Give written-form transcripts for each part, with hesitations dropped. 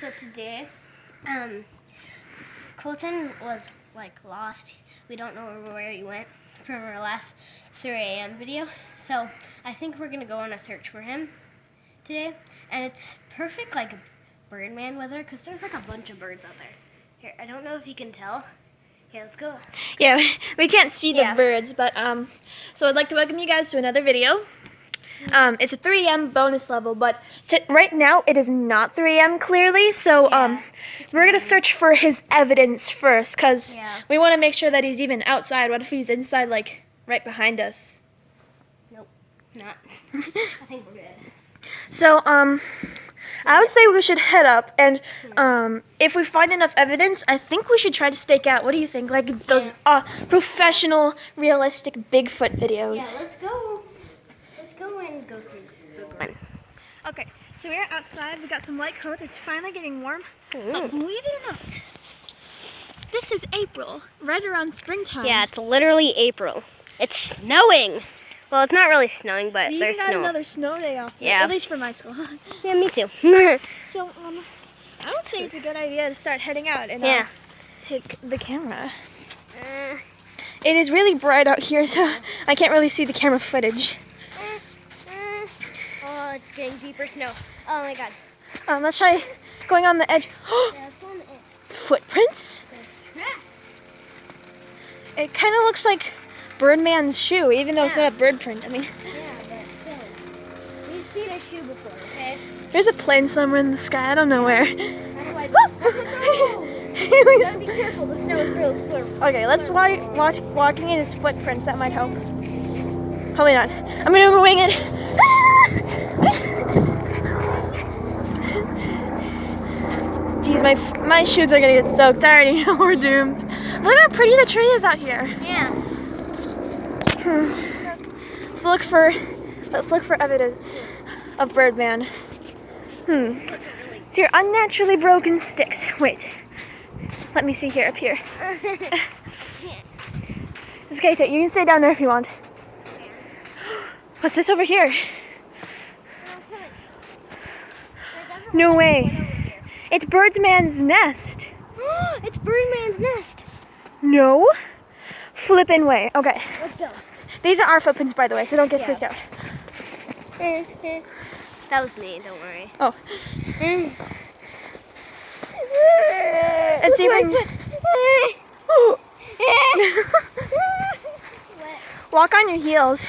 So today, Colton was like lost. We don't know where he went from our last 3 a.m. video. So I think we're gonna go on a search for him today. And it's perfect like Birdman weather because there's like a bunch of birds out there. Here, I don't know if you can tell. Here, let's go. Yeah, we can't see the birds, but so I'd like to welcome you guys to another video. It's a 3 a.m. bonus level, but right now it is not 3 a.m. clearly, so we're gonna search for his evidence first, cause we want to make sure that he's even outside. What if he's inside, like right behind us? Nope, not. I think we're good. So I would say we should head up, and if we find enough evidence, I think we should try to stake out. What do you think? Like those professional, realistic Bigfoot videos. Yeah, let's go. Let's go and go see. Okay, so we're outside. We got some light coats. It's finally getting warm. But believe it or not, this is April, right around springtime. Yeah, it's literally April. It's snowing. Well, it's not really snowing, but there's snow. We got another snow day off. Yeah. At least for my school. Yeah, me too. So, I would say it's a good idea to start heading out and take the camera. It is really bright out here, so I can't really see the camera footage. Oh, it's getting deeper snow. Oh my god. Let's try going on the edge. Yeah, let's go on the edge. Footprints? It kind of looks like Birdman's shoe, even though it's not a bird print. I mean, yeah, but still. We've seen a shoe before, okay? There's a plane somewhere in the sky. I don't know where. You gotta be careful. The snow is real slurpy. Okay, let's watch walking in his footprints. That might help. Probably not. I'm gonna wing it. Jeez, my shoes are gonna get soaked. I already know we're doomed. Look how pretty the tree is out here. Yeah. Let's look for evidence of Birdman. It's your unnaturally broken sticks. Wait. Let me see here, up here. It's okay, you can stay down there if you want. What's this over here? No way. It's Birdman's nest. It's Birdman's nest. No. Flippin' way. Okay. Let's go. These are our footprints, by the way, so don't get freaked out. That was me, don't worry. Oh. Let's see if I can... Walk on your heels.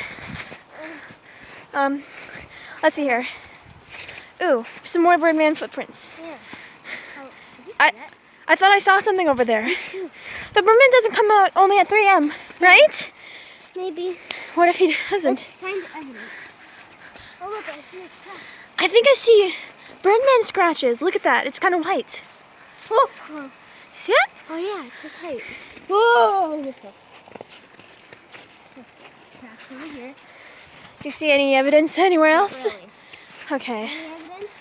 Let's see here. Ooh, some more Birdman footprints. Yeah. I thought I saw something over there. But Birdman doesn't come out only at 3 a.m., right? Maybe. What if he doesn't? Let's find evidence. Oh look, I see a scratch. I think I see Birdman scratches. Look at that. It's kind of white. Oh. See it? Oh yeah, it says height. Whoa! Cracks over here. Do you see any evidence anywhere else? Really. Okay. Any evidence?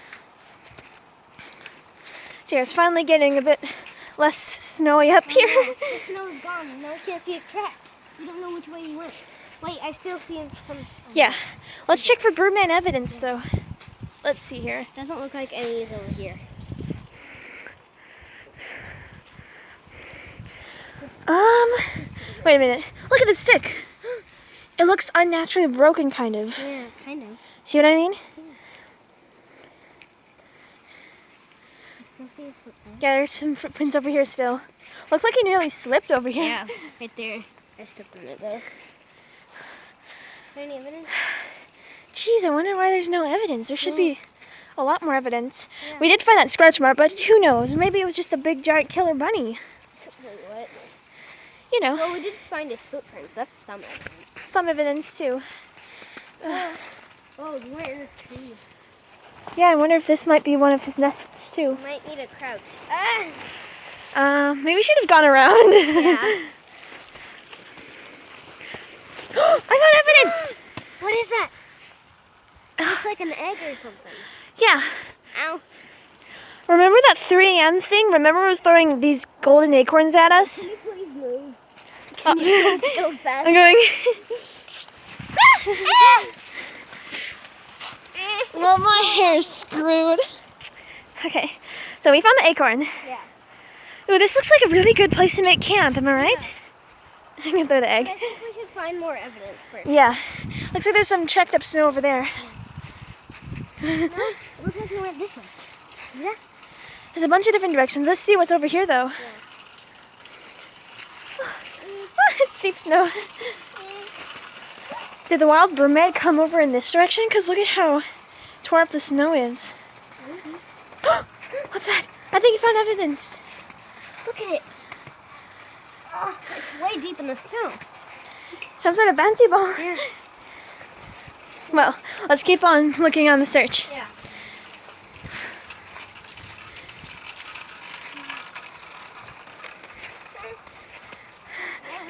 So it's finally getting a bit less snowy up here. The snow is gone. Now we can't see his tracks. We don't know which way he went. Wait, I still see him from... Yeah. Let's check for Birdman evidence, though. Let's see here. Doesn't look like any is over here. Wait a minute. Look at the stick. It looks unnaturally broken, kind of. Yeah, kind of. See what I mean? Yeah. I still see his footprint. Yeah, there's some footprints over here still. Looks like he nearly slipped over here. Yeah, right there. I stepped on it though. Is there any evidence? Jeez, I wonder why there's no evidence. There should be a lot more evidence. Yeah. We did find that scratch mark, but who knows? Maybe it was just a big, giant killer bunny. Wait, what? You know. Well, we did find his footprints. That's some evidence. Some evidence, too. Oh, he's right in the tree. Yeah, I wonder if this might be one of his nests, too. We might need a crouch. Maybe we should have gone around. Yeah. I found evidence! What is that? It looks like an egg or something. Yeah. Ow. Remember that 3 a.m. thing? Remember it was throwing these golden acorns at us? Can you please move? Can you go fast? I'm going. Well, my hair's screwed. Okay, So we found the acorn. Yeah. Ooh, this looks like a really good place to make camp. Am I right? Yeah. I'm gonna throw the egg. But I think we should find more evidence first. Yeah. Looks like there's some tracked up snow over there. No, it looks like we went this way. Yeah. There's a bunch of different directions. Let's see what's over here, though. Yeah. It's deep snow. Did the wild mermaid come over in this direction? Because look at how tore up the snow is. What's that? I think you found evidence. Look at it. Oh, it's way deep in the snow. Some sort of bouncy ball. Yeah. Well, let's keep on looking on the search. Yeah.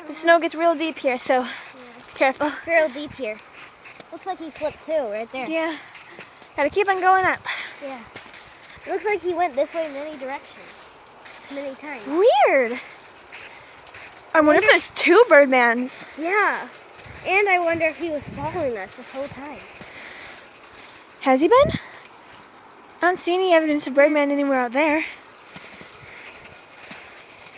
The snow gets real deep here, so be careful. Real deep here. Looks like he flipped too, right there. Yeah. Gotta keep on going up. Yeah. It looks like he went this way many directions. Many times. Weird. I wonder if there's two Birdmans. Yeah. And I wonder if he was following us this whole time. Has he been? I don't see any evidence of Birdman anywhere out there.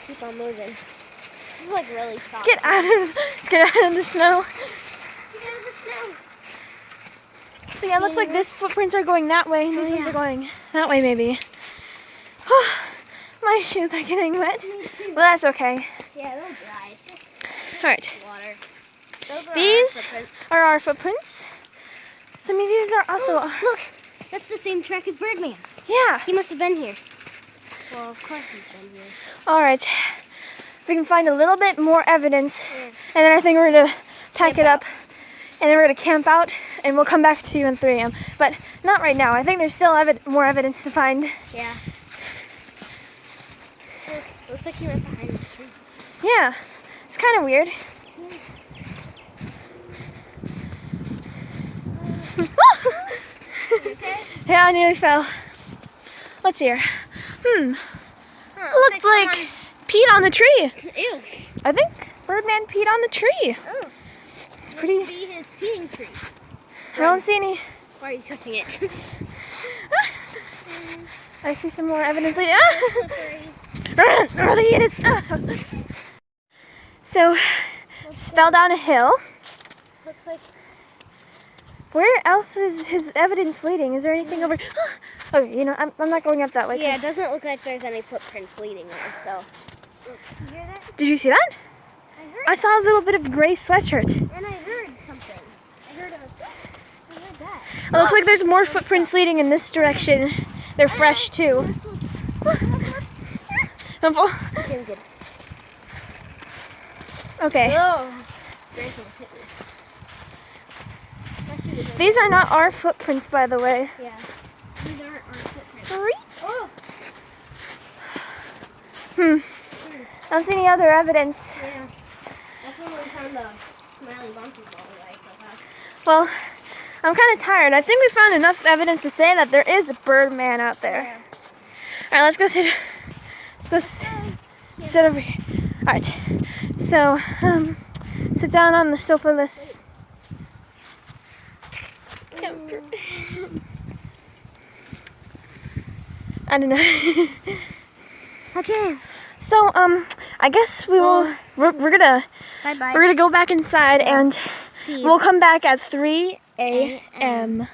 Keep on moving. This is like really soft. Let's get out of the snow. Get out of the snow. So yeah, it looks like these footprints are going that way, and these ones are going that way maybe. My shoes are getting wet. Well, that's okay. Yeah, they'll dry. All right. Water. Those are These our footprints. are our footprints. So maybe these are also... Look, that's the same track as Birdman. Yeah. He must have been here. Well, of course he's been here. All right. If we can find a little bit more evidence, Yeah. and then I think we're going to pack Camp it up, out. and then we're going to camp out, and we'll come back to you in 3 a.m. But not right now. I think there's still more evidence to find. Yeah. Look, looks like he went behind the tree. Yeah. It's kind of weird. Yeah, I nearly fell. What's here? Looks like peed on the tree. Ew. I think Birdman peed on the tree. Oh. It's pretty... Must be his peeing tree. I don't see any... Why are you touching it? I see some more evidence. Like, Slippery. Early in its... So, just fell down a hill. Looks like... Where else is his evidence leading? Is there anything over... Okay, you know, I'm not going up that way. Yeah, it 'cause- doesn't look like there's any footprints leading there, so... You hear that? Did you see that? I heard I saw a little bit of gray sweatshirt. And I heard something. I heard that. It looks like there's more footprints leading in this direction. They're fresh too. Okay, good. Okay. Oh. Hit me. These are not our footprints, by the way. Yeah. These aren't our footprints. Sorry? Oh. I don't see any other evidence. Yeah. That's when we found the smiling donkey ball that I still have. Well, I'm kind of tired. I think we found enough evidence to say that there is a Birdman out there. Yeah. All right, let's go sit. Sit over here. All right. So, sit down on the sofa. Let's. I don't know. Okay. So, I guess we will. We're gonna Bye-bye. go back inside and See you. we'll come back at 3 a.m.